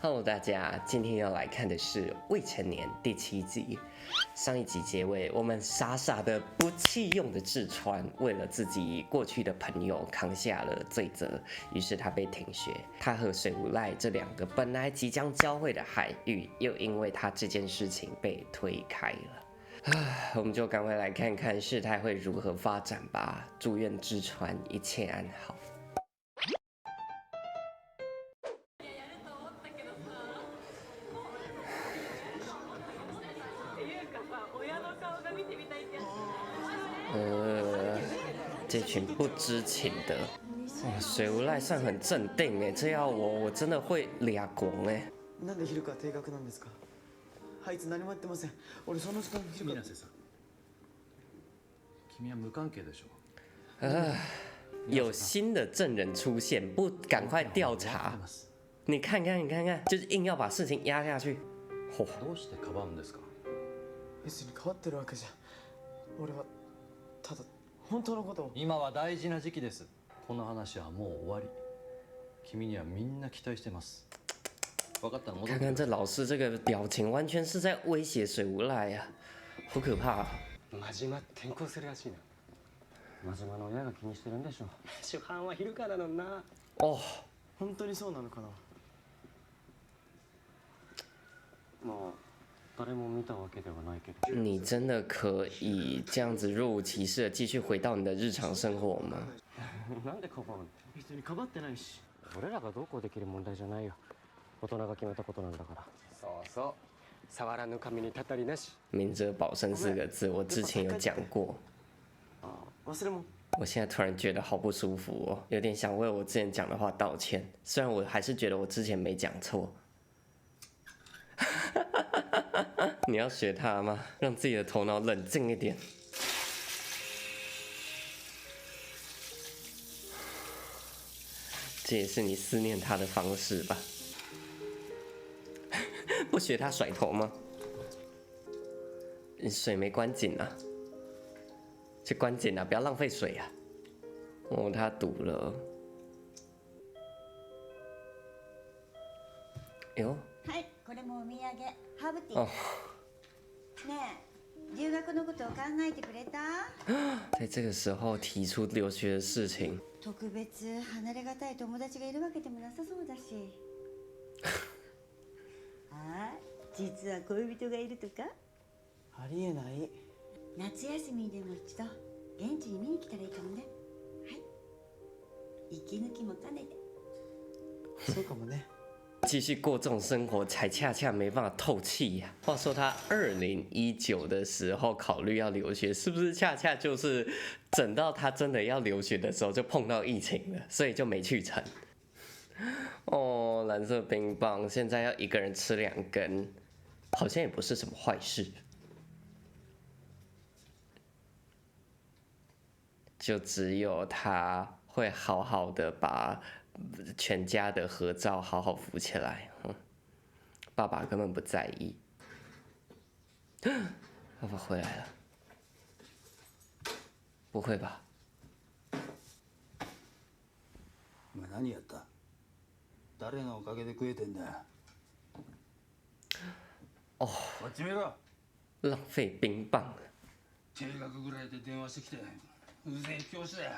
Hello，大家，今天要来看的是《未成年》第7集。上一集结尾，我们傻傻的不弃用的志川，为了自己过去的朋友扛下了罪责，于是他被停学。他和水无赖这两个本来即将交汇的海域，又因为他这件事情被推开了。我们就赶快来看看事态会如何发展吧。祝愿志川一切安好。这群不知情的，水无赖算很镇定哎，这要我真的会俩拱哎。なんで昼から停学なんですか？あいつ何もやってません。俺その時間昼から。水瀬さん、君は無関係でしょ。有新的证人出现，不赶快调查？你看看，你看看，就是硬要把事情压下去。どうしてかばうんですか？別に変わってるわけじゃ。俺はただ本当のことを。今は大事な時期です。この話はもう終わり。君にはみんな期待してます。分かったの？看看这老师这个表情，完全是在威胁水无赖呀，好可怕啊！真島転校するらしいな。真島の親が気にしてるんでしょ。主犯は昼からだな。哦，本当にそうなのかな？まあ誰も見たわけではないけど。你真的可以这样子若无其事的继续回到你的日常生活吗？なんでかばうの？別にかばってないし。俺らがどうこうできる問題じゃないよ。大人が決めたことなんだから。そうそう。触らぬ神にたたりなし。明哲保身4个字，我之前有讲过。忘れ物。我现在突然觉得好不舒服哦，有点想为我之前讲的话道歉，虽然我还是觉得我之前没讲错。你要学他吗？让自己的头脑冷静一点。这也是你思念他的方式吧？不学他甩头吗？水没关紧啊，去关紧啊，不要浪费水啊！哦，他堵了。哟。はい、これもお土産、ハーブティー。ねえ、留学のことを考えてくれた？在这个时候提出留学的事情。特別離れがたい友達がいるわけでもなさそうだし。あ、実は恋人がいるとか？ありえない。夏休みでも一度現地に見に来たらいいかもね。はい。息抜きも兼ねて。そうかもね。继续过这种生活，才恰恰没办法透气呀。话说他2019的时候考虑要留学，是不是恰恰就是等到他真的要留学的时候就碰到疫情了，所以就没去成？哦，蓝色冰棒现在要一个人吃2根，好像也不是什么坏事。就只有他会好好的把全家的合照好好扶起来，爸爸根本不在意。爸爸回来了，不会吧？お前何やった？誰のおかげで食えてんだよ。哦，こっち見ろ。浪费冰棒。定額ぐらいで電話してきて、うぜえ教師だよ。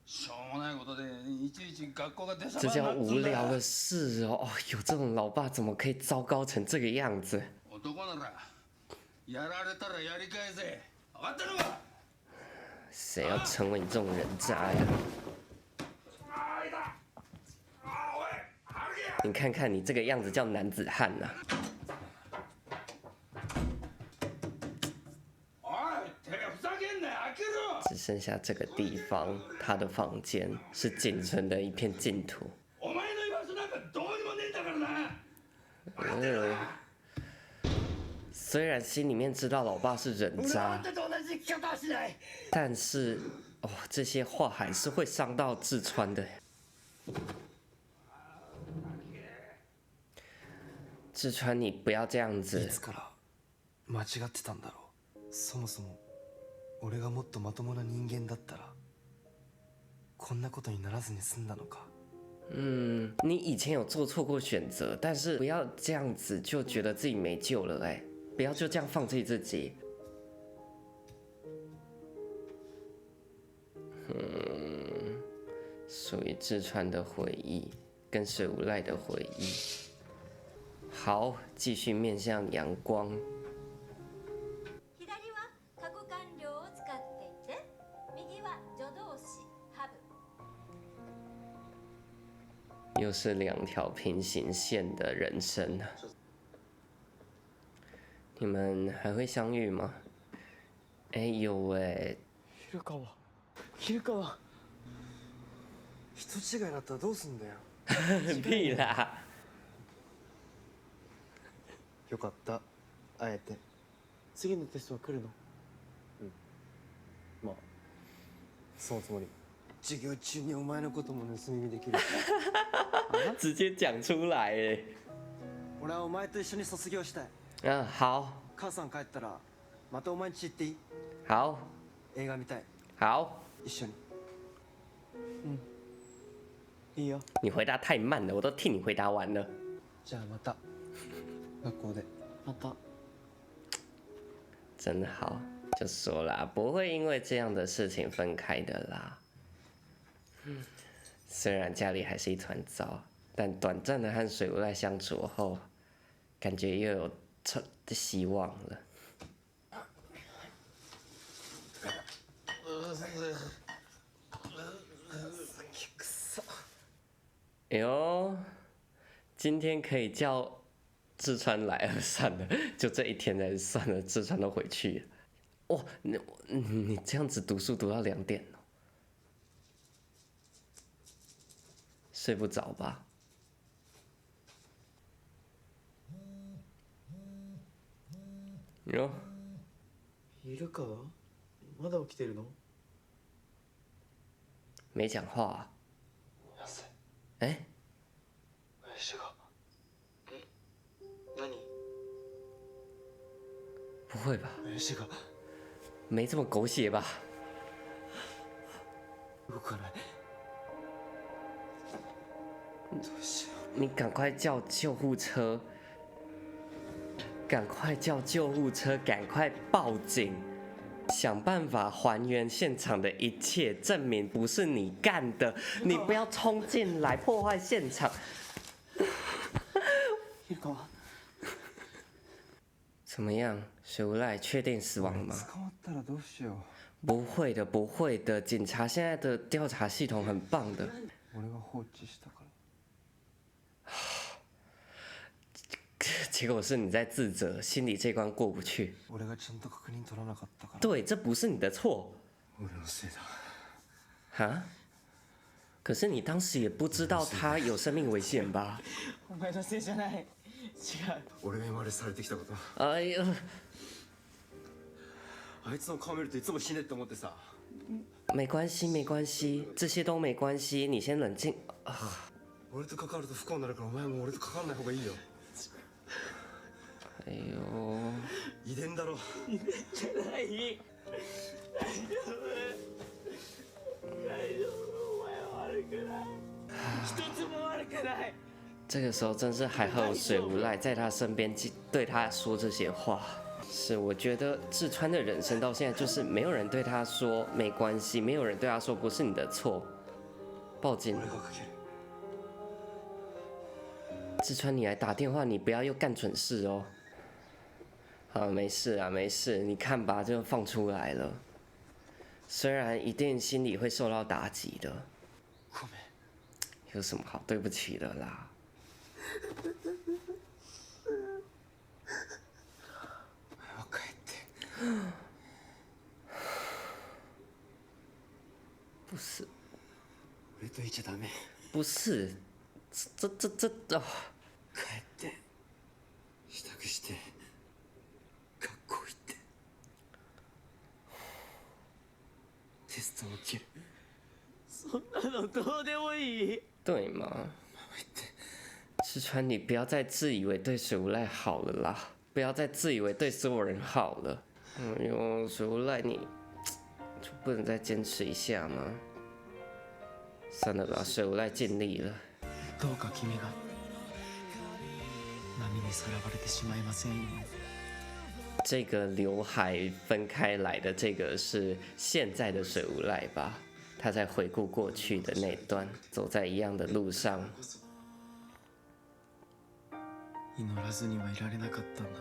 しょうもないことでいちいち学校が出这叫无聊的事哦！有这种老爸怎么可以糟糕成这个样子？男ならやられたらやり返せ。分かったのか？谁要成为你这种人渣呀？你看看你这个样子叫男子汉呐！只剩下这个地方，他的房间是仅存的一片净土。虽然心里面知道老爸是人渣，但是哦，这些话还是会伤到志川的。志川，你不要这样子。いつから間違ってたんだろう。そもそも俺がもっとまともな人間だったらこんなことにならずに済んだのか。你以前有做错过选择，但是不要这样子就觉得自己没救了，哎，不要就这样放弃自己。属于志川的回忆跟水无赖的回忆。好，继续面向阳光。左は過去完了を使っていて、右は助動詞ハブ。又是两条平行線的人生，你们还会相遇吗？哎有哎，昼川人違いだったらどうすんだよ。屁啦！よかった会えて。次のテストは来るの？まあそのつもり。授業中にお前のことも盗み見できる。直接讲出来哎。俺はお前と一緒に卒業したい。好。母さん帰ったらまたお前ん家行っていい？好。映画見たい。好。一緒に。いいよ。你回答太慢了，我都替你回答完了。じゃあまた学校で。また。真好，就说啦，不会因为这样的事情分开的啦。虽然家里还是一团糟，但短暂的和水无赖相处后，感觉又有希望了。哎呦，今天可以叫志川来了，算了，就这一天才算了，志川都回去了。哇，你这样子读书读到2点哦，睡不着吧？哟，昼川まだ起きてるの？没讲话啊？哎？林が。何？不会吧？林が没这么狗血吧？動かない。どうしよ你赶快叫救护车！赶快叫救护车！赶快报警！想办法还原现场的一切，证明不是你干的。你不要冲进来破坏现场。昼川。怎么样，水无赖确定死亡吗？捕まったらどうしよう。不会的，不会的。警察现在的调查系统很棒的。俺が放置したから。结果是你在自责，心里这关过不去。俺がちゃんと確認取らなかったから。对，这不是你的错。俺のせいだ。哈？可是你当时也不知道他有生命危险吧？お前のせいじゃない。違う。俺が今までされてきたこと。哎呦，あいつの顔見るといつも死ねって思ってさ。没关系，没关系，这些都没关系，你先冷静。俺と関わると不幸になるからお前も俺と関わらない方がいいよ。哎呦，遺伝だろ。遺伝じゃない。大丈夫。大丈夫。お前は悪くない。一つも悪くない。这个时候真是还好有水无赖在他身边，对他说这些话。是，我觉得志川的人生到现在就是没有人对他说没关系，没有人对他说不是你的错。报警。志川，你来打电话，你不要又干蠢事哦。好，没事啊，没事，你看吧，就放出来了。虽然一定心里会受到打击的。有什么好对不起的啦？不是，俺といちゃダメ。不是，这哦。帰って支度して学校行ってテストを受ける。そんなのどうでもいい。对吗？志川，你不要再自以为对水无赖好了啦，不要再自以为对所有人好了。哎呦，水无赖，你就不能再坚持一下吗？算了吧，水无赖尽力了。どうか君が波にさらわれてしまいませんように。这个刘海分开来的这个是现在的水无赖吧？他在回顾过去的那段，走在一样的路上。祈らずにはいられなかったんだ。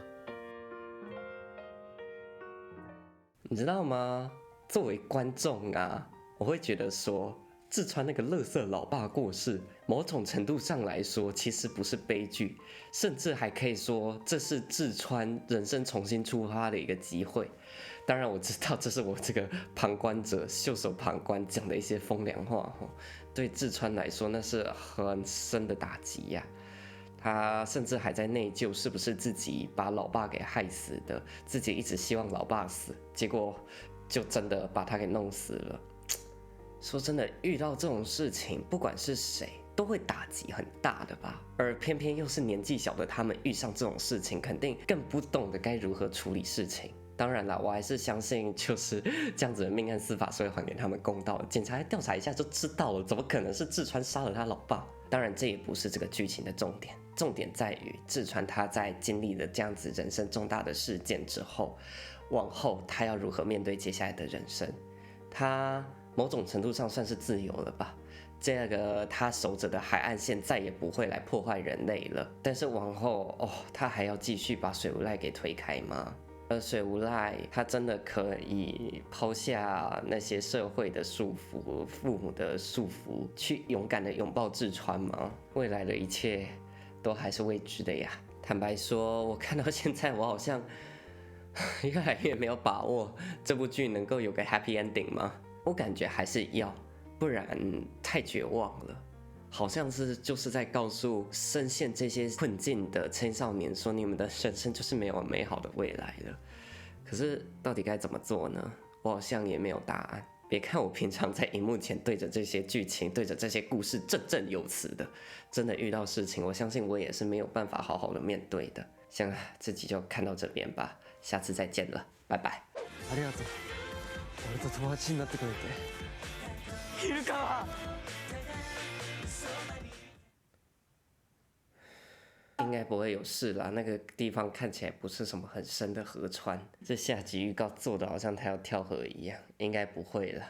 你知道吗？作为观众啊，我会觉得说，志川那个垃圾老爸过世，某种程度上来说，其实不是悲剧，甚至还可以说这是志川人生重新出发的一个机会。当然，我知道这是我这个旁观者袖手旁观讲的一些风凉话，对志川来说那是很深的打击呀。他甚至还在内疚，是不是自己把老爸给害死的？自己一直希望老爸死，结果就真的把他给弄死了。说真的，遇到这种事情，不管是谁，都会打击很大的吧。而偏偏又是年纪小的他们，遇上这种事情，肯定更不懂得该如何处理事情。当然啦，我还是相信就是这样子的命案司法是会还给他们公道的。检察调查一下就知道了，怎么可能是志川杀了他老爸？当然，这也不是这个剧情的重点，重点在于志川他在经历了这样子人生重大的事件之后，往后他要如何面对接下来的人生？他某种程度上算是自由了吧？这个他守着的海岸线再也不会来破坏人类了。但是往后他还要继续把水无赖给推开吗？而水无赖他真的可以抛下那些社会的束缚、父母的束缚，去勇敢的拥抱志川吗？未来的一切都还是未知的呀。坦白说，我看到现在，我好像越来越没有把握这部剧能够有个 happy ending 吗？我感觉还是要，不然太绝望了。好像是就是在告诉深陷这些困境的青少年说，你们的人生就是没有美好的未来了。可是到底该怎么做呢？我好像也没有答案。别看我平常在荧幕前对着这些剧情、对着这些故事振振有词的，真的遇到事情，我相信我也是没有辦法好好的面对的。行了，这集就看到这边吧，下次再见了，拜拜。ありがとう。俺と友達になってくれて。昼川。应该不会有事啦，那个地方看起来不是什么很深的河川。这下集预告做的好像他要跳河一样，应该不会了。